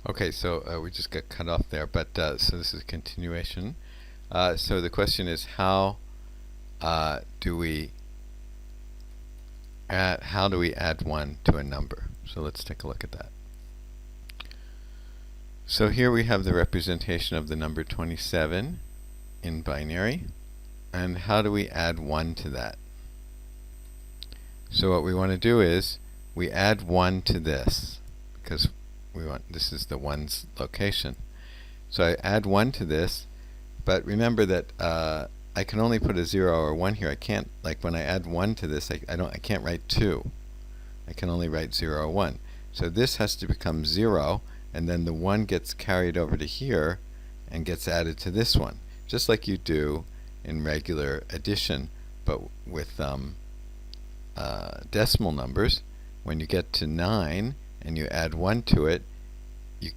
Okay, so we just got cut off there, but so this is a continuation. So the question is, how do we add 1 to a number? So let's take a look at that. So here we have the representation of the number 27 in binary, and how do we add 1 to that? So what we want to do is we add 1 to this, because this is the 1's location. So I add 1 to this, but remember that I can only put a 0 or 1 here. I can't, like when I add 1 to this, I can't write 2. I can only write 0 or 1. So this has to become 0, and then the 1 gets carried over to here and gets added to this one, just like you do in regular addition, but with decimal numbers. When you get to 9 and you add 1 to it,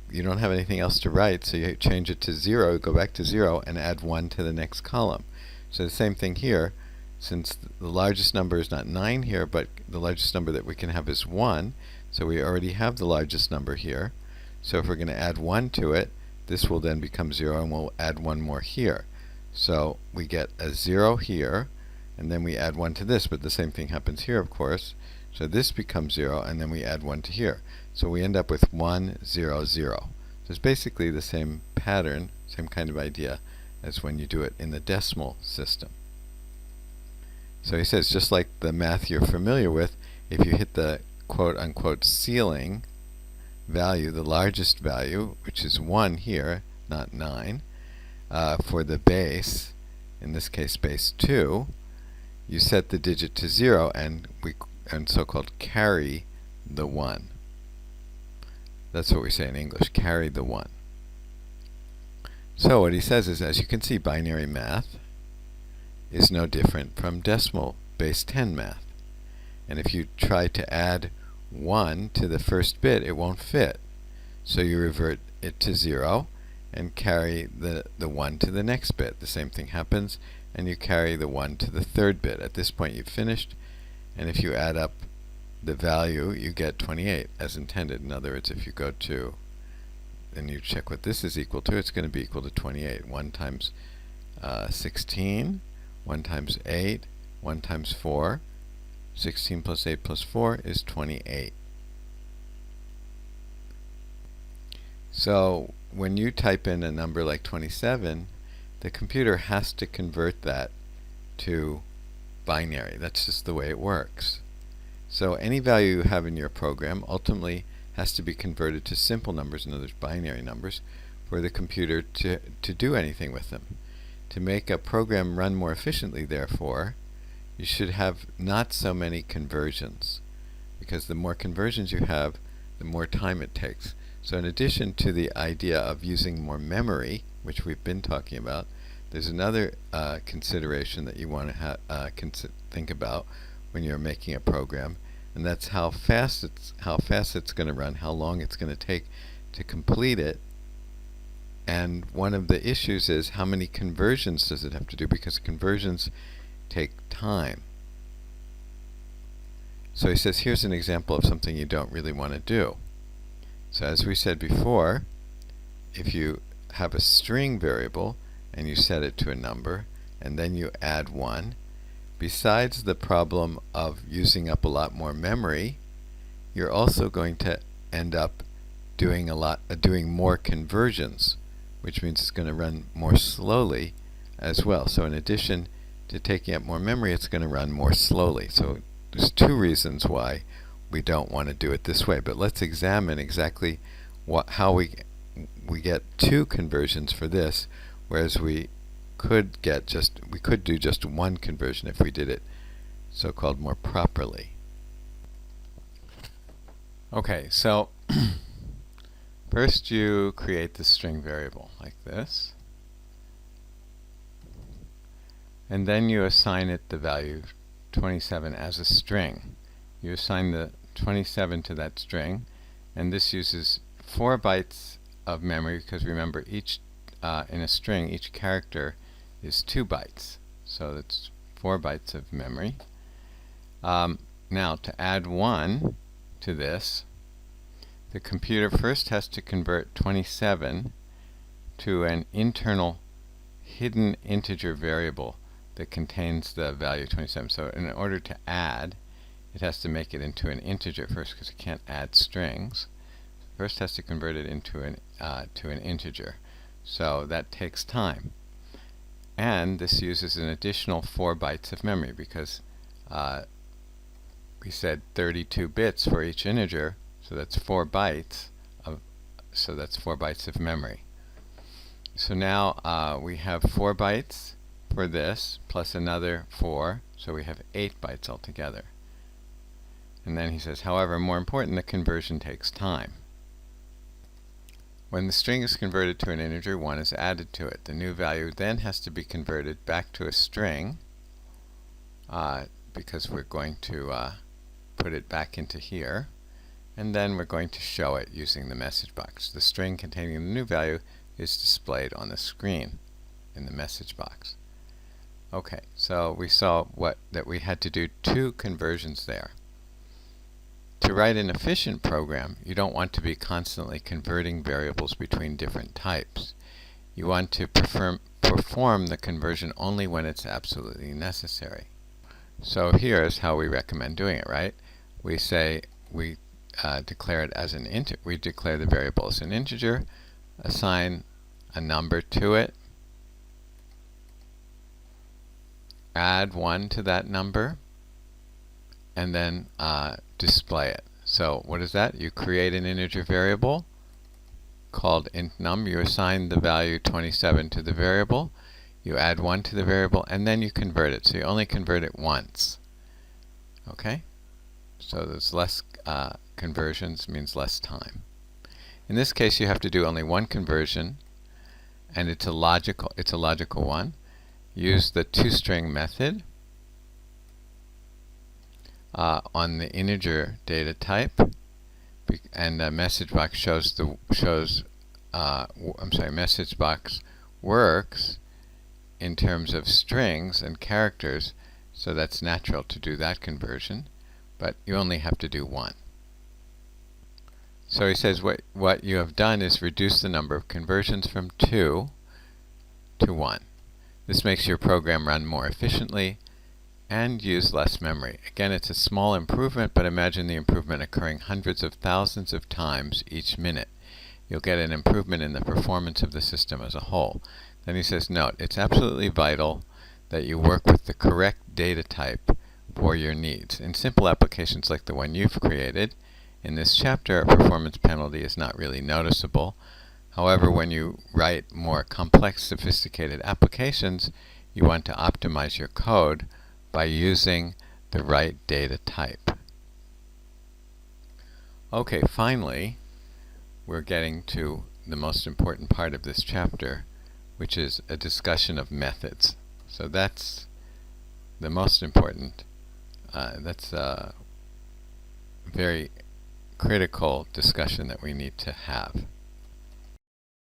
you don't have anything else to write, so you change it to 0, go back to 0, and add 1 to the next column. So the same thing here. Since the largest number is not 9 here, but the largest number that we can have is 1, so we already have the largest number here. So if we're going to add 1 to it, this will then become 0, and we'll add 1 more here. So we get a 0 here, and then we add 1 to this, but the same thing happens here, of course. So this becomes 0, and then we add 1 to here. So we end up with 1, 0, 0. So it's basically the same pattern, same kind of idea as when you do it in the decimal system. So he says, just like the math you're familiar with, if you hit the quote-unquote ceiling value, the largest value, which is 1 here, not 9, for the base, in this case base 2, you set the digit to 0 and so-called carry the 1. That's what we say in English, carry the 1. So what he says is, as you can see, binary math is no different from decimal base 10 math. And if you try to add 1 to the first bit, it won't fit. So you revert it to 0 and carry the 1 to the next bit. The same thing happens, and you carry the 1 to the third bit. At this point you've finished, and if you add up the value, you get 28 as intended. In other words, if you go to and you check what this is equal to, it's going to be equal to 28. 1 times 16, 1 times 8, 1 times 4. 16 plus 8 plus 4 is 28. So when you type in a number like 27, the computer has to convert that to binary. That's just the way it works. So any value you have in your program ultimately has to be converted to simple numbers, in other words, binary numbers, for the computer to do anything with them. To make a program run more efficiently, therefore, you should have not so many conversions, because the more conversions you have, the more time it takes. So in addition to the idea of using more memory, which we've been talking about, there's another consideration that you want to think about when you're making a program, and that's how fast it's going to run, how long it's going to take to complete it. And one of the issues is, how many conversions does it have to do, because conversions take time. So he says, here's an example of something you don't really want to do. So as we said before, if you have a string variable and you set it to a number and then you add 1, besides the problem of using up a lot more memory, you're also going to end up doing more conversions, which means it's going to run more slowly as well. So in addition to taking up more memory, it's going to run more slowly. So there's 2 reasons why we don't want to do it this way. But let's examine exactly how we get 2 conversions for this, whereas we could do just 1 conversion if we did it so-called more properly. Okay, so first you create the string variable like this, and then you assign it the value 27 as a string. You assign the 27 to that string, and this uses 4 bytes of memory, because remember, each in a string, each character is 2 bytes. So that's 4 bytes of memory. Now to add 1 to this, the computer first has to convert 27 to an internal hidden integer variable that contains the value 27. So in order to add, it has to make it into an integer first, because it can't add strings. First has to convert it into an integer. So that takes time. And this uses an additional 4 bytes of memory, because we said 32 bits for each integer, so that's 4 bytes of memory. So now we have 4 bytes for this plus another 4, so we have 8 bytes altogether. And then he says, however, more important, the conversion takes time. When the string is converted to an integer, 1 is added to it. The new value then has to be converted back to a string, because we're going to put it back into here, and then we're going to show it using the message box. The string containing the new value is displayed on the screen in the message box. Okay, so we saw that we had to do 2 conversions there. To write an efficient program, you don't want to be constantly converting variables between different types. You want to perform the conversion only when it's absolutely necessary. So here's how we recommend doing it, right? We say we declare it as an integer. We declare the variable as an integer, assign a number to it, add 1 to that number, and then display it. So what is that? You create an integer variable called int_num. You assign the value 27 to the variable, you add 1 to the variable, and then you convert it. So you only convert it once. Okay? So there's less conversions, means less time. In this case, you have to do only 1 conversion, and it's a logical one. Use the toString method on the integer data type, and the message box message box works in terms of strings and characters, so that's natural to do that conversion, but you only have to do 1. So he says what you have done is reduce the number of conversions from 2 to 1. This makes your program run more efficiently and use less memory. Again, it's a small improvement, but imagine the improvement occurring hundreds of thousands of times each minute. You'll get an improvement in the performance of the system as a whole. Then he says, note, it's absolutely vital that you work with the correct data type for your needs. In simple applications like the one you've created, in this chapter, a performance penalty is not really noticeable. However, when you write more complex, sophisticated applications, you want to optimize your code by using the right data type. Okay, finally, we're getting to the most important part of this chapter, which is a discussion of methods. So that's the most important. That's a very critical discussion that we need to have.